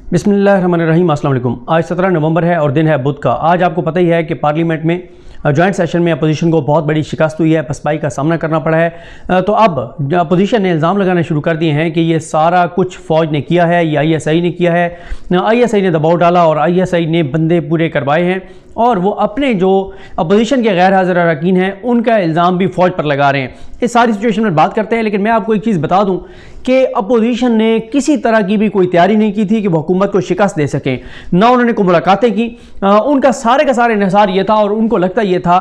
बिस्मिल्लाहिर्रहमानिर्रहीम। अस्सलाम वालेकुम। आज 17 नवंबर है और दिन है बुध का। आज आपको पता ही है कि पार्लियामेंट में जॉइंट सेशन में अपोजिशन को बहुत बड़ी शिकस्त हुई है, पसपाई का सामना करना पड़ा है। तो अब अपोजिशन ने इल्ज़ाम लगाने शुरू कर दिए हैं कि ये सारा कुछ फ़ौज ने किया है, ये ISI ने किया है। ISI ने दबाव डाला और ISI ने बंदे पूरे करवाए हैं और वो अपने जो अपोजिशन के गैर हाज़िर अरकान हैं उनका इल्ज़ाम भी फ़ौज पर लगा रहे हैं। इस सारी सिचुएशन में बात करते हैं, लेकिन मैं आपको एक चीज़ बता दूं कि अपोजिशन ने किसी तरह की भी कोई तैयारी नहीं की थी कि वो हुकूमत को शिकस्त दे सकें। ना उन्होंने कोई मुलाकातें की। उनका सारे का सारा इन्हिसार ये था और उनको लगता ये था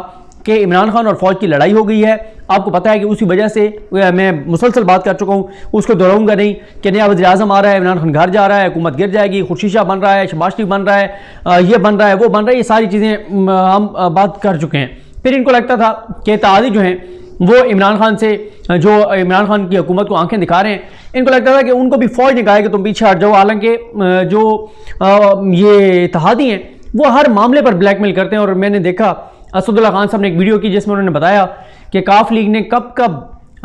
कि इमरान खान और फौज की लड़ाई हो गई है। आपको पता है कि उसी वजह से मैं मुसलसल बात कर चुका हूँ, उसको दोहराऊंगा नहीं कि नया वज़ीर आज़म आ रहा है, इमरान खान घर जा रहा है, हुकूमत गिर जाएगी, खुर्शीद शाह बन रहा है, शहबाज शरीफ बन रहा है, ये बन रहा है, वो बन रहा है। ये सारी चीज़ें हम बात कर चुके हैं। फिर इनको लगता था कि इत्तेहादी जो हैं वो इमरान खान से, जो इमरान खान की हुकूमत को आंखें दिखा रहे हैं, इनको लगता था कि उनको भी फौज ने कहा है कि तुम पीछे हट जाओ। हालांकि जो ये इत्तेहादी हैं वो हर मामले पर ब्लैकमेल करते हैं। और मैंने देखा असदुल्ला खान साहब ने एक वीडियो की जिसमें उन्होंने बताया कि काफ लीग ने कब कब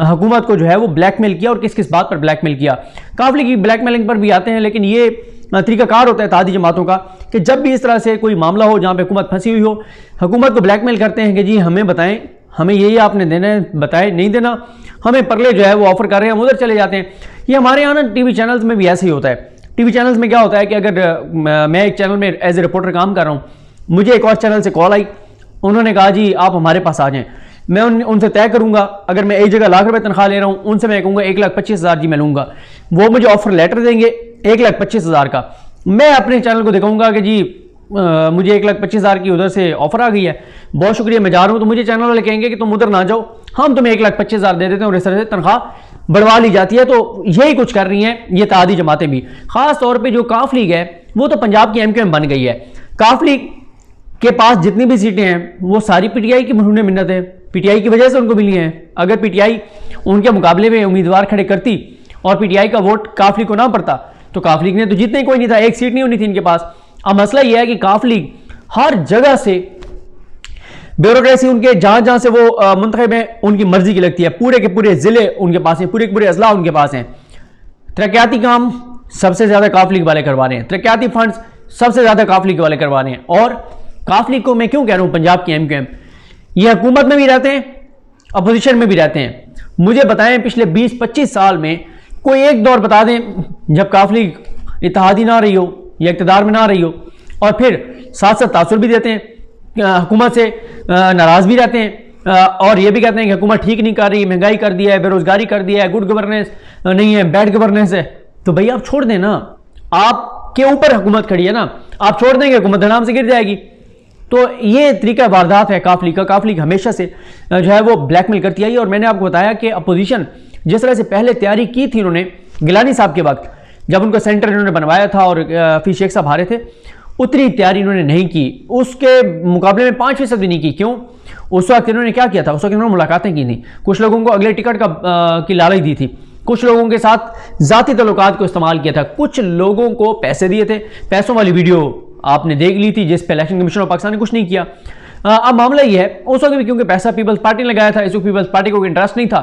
हुकूमत को जो है वो ब्लैकमेल किया और किस किस बात पर ब्लैकमेल किया। काफ लीग की ब्लैकमेलिंग पर भी आते हैं, लेकिन ये तरीकाकार होता है इत्तेहादी जमातों का कि जब भी इस तरह से कोई मामला हो जहाँ पे हुकूमत फंसी हुई हो, हुकूमत को ब्लैकमेल करते हैं कि जी हमें बताएं, हमें ये आपने देना है, बताए नहीं देना, हमें परले जो है वो ऑफर कर रहे हैं, हम उधर चले जाते हैं। ये हमारे यहाँ ना टीवी चैनल्स में भी ऐसे ही होता है। टीवी चैनल्स में क्या होता है कि अगर मैं एक चैनल में एज ए रिपोर्टर काम कर रहा हूँ, मुझे एक और चैनल से कॉल आई, उन्होंने कहा जी आप हमारे पास आ जाएं। मैं उनसे तय करूंगा, अगर मैं एक जगह लाख रुपए तनख्वाह ले रहा हूं, उनसे मैं कहूँगा 1,25,000 जी मैं लूँगा। वो मुझे ऑफर लेटर देंगे 1,25,000 का। मैं अपने चैनल को दिखाऊंगा कि जी मुझे 1,25,000 की उधर से ऑफर आ गई है, बहुत शुक्रिया, मैं जा रहा हूँ। तो मुझे चैनल वाले कहेंगे कि तुम उधर ना जाओ, हम तुम्हें 1,25,000 दे देते हैं और इस तरह से तनख्वाह बढ़वा ली जाती है। तो यही कुछ कर रही हैं ये इत्तेहादी जमातें भी। खास तौर पर जो काफ लीग है वो तो पंजाब की MQM बन गई है। काफ लीग के पास जितनी भी सीटें हैं वो सारी PTI की मरहून मिन्नत है, PTI की वजह से उनको मिली हैं। अगर PTI उनके मुकाबले में उम्मीदवार खड़े करती और PTI का वोट काफ लीग को ना पड़ता तो काफ लीग ने तो जीतने कोई नहीं था, एक सीट नहीं होनी थी इनके पास। अब मसला यह है कि काफ लीग हर जगह से ब्यूरोक्रेसी उनके जहां जहां से वो मुंतखब है उनकी मर्जी की लगती है। पूरे के पूरे जिले उनके पास हैं, पूरे के पूरे अजला उनके पास हैं। तरक्याती काम सबसे ज्यादा काफ लीग वाले करवा रहे हैं, तरक्याती फंड सबसे ज्यादा काफ लीग वाले करवा रहे हैं। और काफ लीग को मैं क्यों कह रहा हूं पंजाब की MQM, ये हुकूमत में भी रहते हैं, अपोजिशन में भी रहते हैं। मुझे बताएं पिछले 20-25 साल में कोई एक दौर बता दें जब काफ लीग इत्तेहादी ना रही हो या इक़्तिदार में ना रही हो, और फिर साथ साथ तासुर भी देते हैं, हुकूमत से नाराज भी रहते हैं और ये भी कहते हैं कि हुकूमत ठीक नहीं कर रही, महंगाई कर दिया है, बेरोजगारी कर दिया है, गुड गवर्नेंस नहीं है, बैड गवर्नेंस है। तो भैया आप छोड़ दें ना, आपके ऊपर हुकूमत खड़ी है ना, आप छोड़ देंगे हुकूमत आराम से गिर जाएगी। तो ये तरीका वारदात है काफ लीग का। काफ लीग हमेशा से जो है वो ब्लैकमेल करती आई। और मैंने आपको बताया कि अपोजिशन जिस तरह से पहले तैयारी की थी उन्होंने गिलानी साहब के वक्त, जब उनको सेंटर इन्होंने बनवाया था और फिर शेख साहब हारे थे, उतनी तैयारी इन्होंने नहीं की, उसके मुकाबले में 5% भी नहीं की। क्यों? उस वक्त इन्होंने क्या किया था, उस वक्त इन्होंने मुलाकातें की थी, कुछ लोगों को अगले टिकट की लालच दी थी, कुछ लोगों के साथ जाती तल्लुकात को इस्तेमाल किया था, कुछ लोगों को पैसे दिए थे। पैसों वाली वीडियो आपने देख ली थी जिस पे इलेक्शन कमीशन ऑफ पाकिस्तान ने कुछ नहीं किया। अब मामला ये है, उस वक्त भी क्योंकि पैसा पीपल्स पार्टी ने लगाया था, इस वक्त पीपल्स पार्टी को इंटरेस्ट नहीं था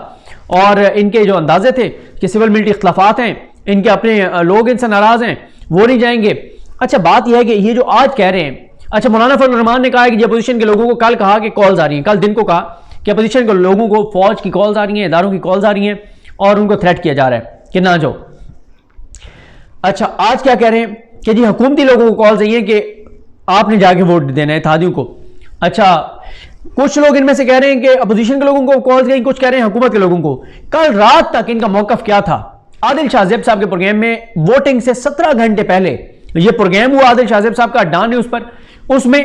और इनके जो अंदाजे थे कि सिविल मिलिट्री इख्तलाफात हैं, इनके अपने लोग इनसे नाराज हैं, वो नहीं जाएंगे। अच्छा बात यह है कि ये जो आज कह रहे हैं, अच्छा मौलाना फजल रहमान ने कहा है कि अपोजिशन के लोगों को कल कहा कि कॉल्स आ रही हैं, कल दिन को कहा कि अपोजिशन के लोगों को फौज की कॉल्स आ रही हैं, इदारों की कॉल्स आ रही हैं और उनको थ्रेट किया जा रहा है कि ना जाओ। अच्छा आज क्या कह रहे हैं कि जी हुकूमती लोगों को कॉल्स आई हैं कि आपने जाके वोट देना है इत्तेहादियों को। अच्छा कुछ लोग इनमें से कह रहे हैं कि अपोजिशन के लोगों को कॉल्स गई, कुछ कह रहे हैं हुकूमत के लोगों को। कल रात तक इनका मौकफ क्या था? आदिल शाह ज़ैब साहब के प्रोग्राम में वोटिंग से 17 घंटे पहले ये प्रोग्राम हुआ आदिल शाह ज़ैब साहब का डान न्यूज़ पर। उसमें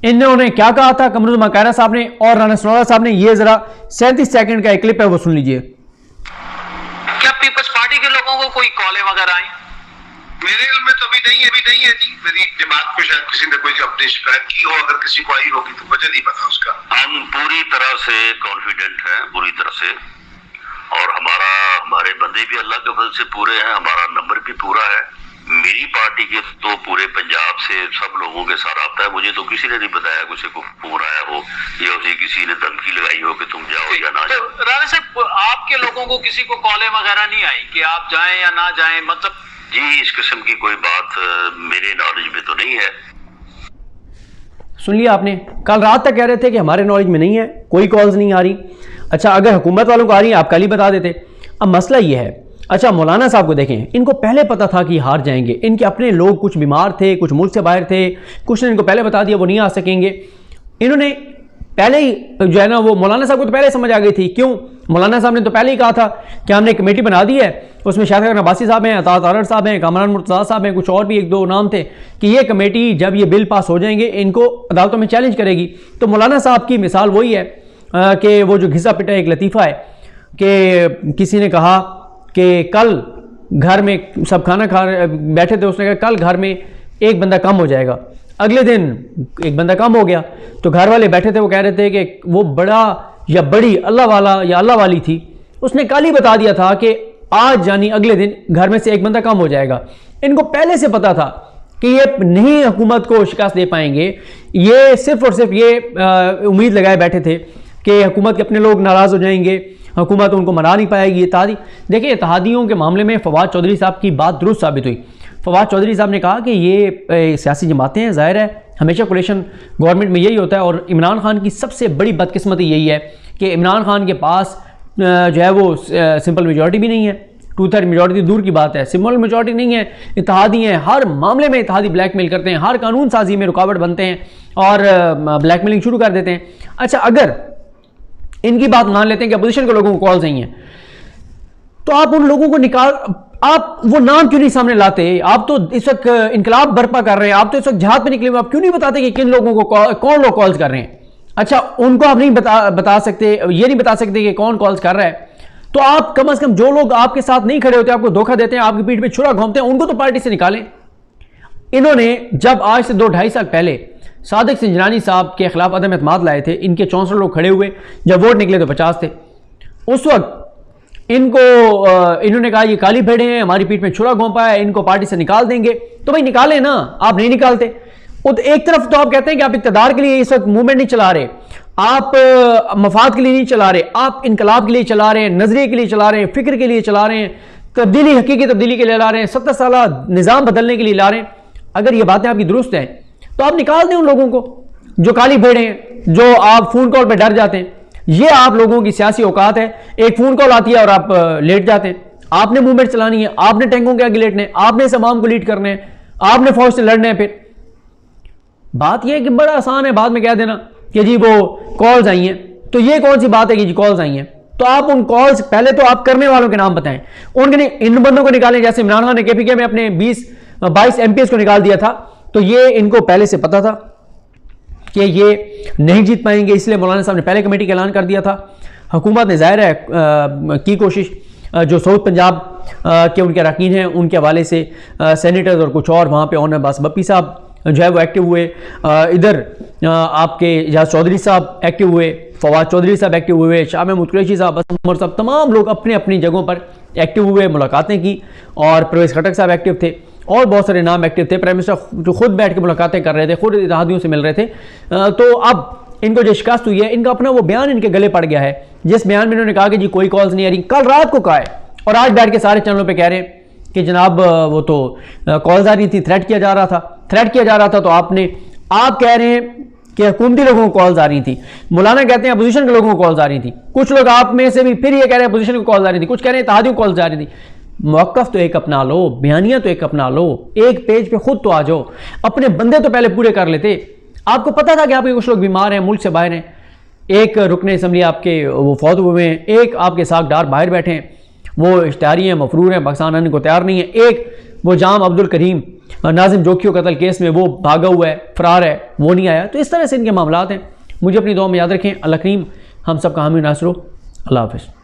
इन्होंने क्या कहा था कमरुद्दीन कायरा साहब ने और राना सनोरा साहब ने, ये जरा 37 सेकंड का एक क्लिप है वो सुन लीजिए। क्या पीपल्स पार्टी के लोगों को कोई कॉलें वगैरह आई? मेरे इल्म में तो अभी नहीं है जी। मेरी दिमाग को शायद किसी ने कोई अपनी शिकायत की हो, अगर किसी को आई होगी तो मुझे नहीं पता उसका। हम पूरी तरह से कॉन्फिडेंट हैं, पूरी तरह से, और हमारे बंदे भी अल्लाह के फजल से पूरे हैं, हमारा नंबर भी पूरा है। मेरी पार्टी के तो पूरे पंजाब से सब लोगों के साथ आता है। मुझे तो किसी ने नहीं बताया किसी को फोन आया हो या उसे किसी ने धमकी लगाई हो कि तुम जाओ या ना जाओ। राना साहब आपके लोगों को किसी को कॉलें वगैरह नहीं आई कि आप जाएं या ना जाएं? मतलब जी इस किस्म की कोई बात मेरे नॉलेज में तो नहीं है। सुन लिया आपने, कल रात तक कह रहे थे कि हमारे नॉलेज में नहीं है, कोई कॉल्स नहीं आ रही। अच्छा, अगर हुकूमत वालों को आ रही है आप कल ही बता देते। अब मसला ये है, अच्छा मौलाना साहब को देखें, इनको पहले पता था कि हार जाएंगे, इनके अपने लोग कुछ बीमार थे, कुछ मुल्क से बाहर थे, कुछ ने इनको पहले बता दिया वो नहीं आ सकेंगे। इन्होंने पहले ही जो है ना, वो मौलाना साहब को तो पहले समझ आ गई थी। क्यों? मौलाना साहब ने तो पहले ही कहा था कि हमने कमेटी बना दी है, उसमें शाहिद खान अब्बासी साहब हैं, अतार तारड़ साहब हैं, कामरान मुर्तज़ा साहब हैं, कुछ और भी एक दो नाम थे कि ये कमेटी जब ये बिल पास हो जाएंगे इनको अदालतों में चैलेंज करेगी। तो मौलाना साहब की मिसाल वही है कि वो जो घिसा पिटा एक लतीफ़ा है कि किसी ने कहा कि कल घर में सब खाना खा बैठे थे, उसने कहा कल घर में एक बंदा कम हो जाएगा। अगले दिन एक बंदा कम हो गया, तो घर वाले बैठे थे, वो कह रहे थे कि वो बड़ा या बड़ी अल्लाह वाला या अल्लाह वाली थी, उसने कल ही बता दिया था कि आज यानी अगले दिन घर में से एक बंदा कम हो जाएगा। इनको पहले से पता था कि ये नहीं हुकूमत को शिकस्त दे पाएंगे, ये सिर्फ और सिर्फ ये उम्मीद लगाए बैठे थे कि हुकूमत के अपने लोग नाराज़ हो जाएंगे, हुकूमत उनको मना नहीं पाएगी। इत्तेहादी, देखिए इत्तेहादियों के मामले में फवाद चौधरी साहब की बात दुरुस्त साबित हुई। फवाद चौधरी साहब ने कहा कि ये सियासी जमातें हैं, ज़ाहिर है हमेशा कोलिशन गवर्नमेंट में यही होता है। और इमरान खान की सबसे बड़ी बदकिस्मती यही है कि इमरान खान के पास जो है वो सिंपल मेजॉरिटी भी नहीं है, 2/3 मेजॉरिटी दूर की बात है, सिंपल मेजॉरिटी नहीं है। इत्तेहादी हैं, हर मामले में इत्तेहादी ब्लैकमेल करते हैं, हर कानून साजी में रुकावट बनते हैं और ब्लैकमेलिंग शुरू कर देते हैं। अच्छा, अगर इनकी बात मान लेते हैं कि अपोजिशन के लोगों को कॉल्स नहीं है, तो आप उन लोगों को निकाल, आप वो नाम क्यों नहीं सामने लाते? आप तो इस वक्त इनकलाब बर्पा कर रहे हैं, आप तो इस वक्त जहाद पे निकले हुए, आप क्यों नहीं बताते कि किन लोगों को कौन लोग कॉल्स कर रहे हैं? अच्छा, उनको आप नहीं बता सकते, ये नहीं बता सकते कि कौन कॉल्स कर रहा है, तो आप कम से कम जो लोग आपके साथ नहीं खड़े होते, आपको धोखा देते हैं, आपकी पीठ पे छुरा घोंपते हैं, उनको तो पार्टी से निकालें। इन्होंने जब आज से 2-2.5 साल पहले सादिक सिंजरानी साहब के खिलाफ अदम एतमाद लाए थे, इनके 64 लोग खड़े हुए, जब वोट निकले तो 50 थे। उस वक्त इन्होंने कहा ये काली भेड़े हैं, हमारी पीठ में छुरा घोंपा है, इनको पार्टी से निकाल देंगे। तो भाई निकाले ना, आप नहीं निकालते। एक तरफ तो आप कहते हैं कि आप इक़्तिदार के लिए इस वक्त मूवमेंट नहीं चला रहे, आप मफाद के लिए नहीं चला रहे, आप इनकलाब के लिए चला रहे हैं, नजरिए के लिए चला रहे हैं, फिक्र के लिए चला रहे हैं, तब्दीली, हकीकी तब्दीली के लिए ला रहे हैं, 70 साल निज़ाम बदलने के लिए ला रहे हैं। अगर ये बातें आपकी दुरुस्त हैं तो आप निकाल दें उन लोगों को जो काली भेड़े हैं, जो आप फोन कॉल पर डर जाते हैं। ये आप लोगों की सियासी औकात है, एक फोन कॉल आती है और आप लेट जाते हैं। आपने मूवमेंट चलानी है, आपने टैंकों के आगे लेटने, आपने इस अवाम को लीड करने हैं, आपने फौज से लड़ने हैं। फिर बात यह है कि बड़ा आसान है बाद में कह देना कि जी वो कॉल्स आई हैं, तो ये कौन सी बात है कि जी कॉल्स आई हैं? तो आप उन कॉल्स, पहले तो आप करने वालों के नाम बताएं, उनके इन बंदों को निकालें। जैसे इमरान खान ने केपीके में अपने 20-22 एमपीएस को निकाल दिया था, तो ये इनको पहले से पता था कि ये नहीं जीत पाएंगे, इसलिए मौलाना साहब ने पहले कमेटी का ऐलान कर दिया था। हुकूमत ने ज़ाहिर है की कोशिश, जो साउथ पंजाब के उनके अरकान हैं उनके हवाले से सेनेटर्स और कुछ और वहाँ पे ऑनर अब्बास बप्पी साहब जो है वो एक्टिव हुए, इधर आपके एजाज चौधरी साहब एक्टिव हुए, फवाद चौधरी साहब एक्टिव हुए, शाह महमूद कुरैशी साहब, बस उमर साहब, तमाम लोग अपने अपनी जगहों पर एक्टिव हुए, मुलाकातें की। और परवेज़ खटक साहब एक्टिव थे और बहुत सारे नाम एक्टिव थे। प्राइम मिनिस्टर जो खुद बैठ के मुलाकातें कर रहे थे, खुद इत्तेहादियों से मिल रहे थे। तो अब इनको जो शिकस्त हुई है, इनका अपना वो बयान इनके गले पड़ गया है, जिस बयान में इन्होंने कहा कि जी कोई कॉल्स नहीं आ रही। कल रात को कहा है और आज बैठ के सारे चैनलों पर कह रहे हैं कि जनाब वो तो कॉल्स आ रही थी, थ्रेट किया जा रहा था, तो आप कह रहे हैं कि हुकूमती लोगों को कॉल्स आ रही थी, मौलाना कहते हैं अपोजिशन के लोगों को कॉल्स आ रही थी, कुछ लोग आप में से भी फिर ये कह रहे हैं अपोजिशन को कॉल्स आ रही थी, कुछ कह रहे हैं इत्तेहादियों को कॉल्स आ रही थी। मौक़िफ़ तो एक अपना लो, बयानिया तो एक अपना लो, एक पेज पे खुद तो आ जाओ, अपने बंदे तो पहले पूरे कर लेते। आपको पता था कि आपके कुछ लोग बीमार हैं, मुल्क से बाहर हैं, एक रुकने असम्बली आपके वो फौत हुए हैं, एक आपके साथ डार बाहर बैठे हैं, वो इश्तिहारी हैं, मफरूर हैं, पाकिस्तान आने को तैयार नहीं है, एक वो जाम अब्दुल करीम नाजिम जोखियों कत्ल केस में वो भागा हुआ है, फरार है, वो नहीं आया। तो इस तरह से इनके मामलात हैं। मुझे अपनी दुआ में याद रखें। अल्लाह करीम हम सब का हामी नासरो। अल्लाह हाफ़िज़।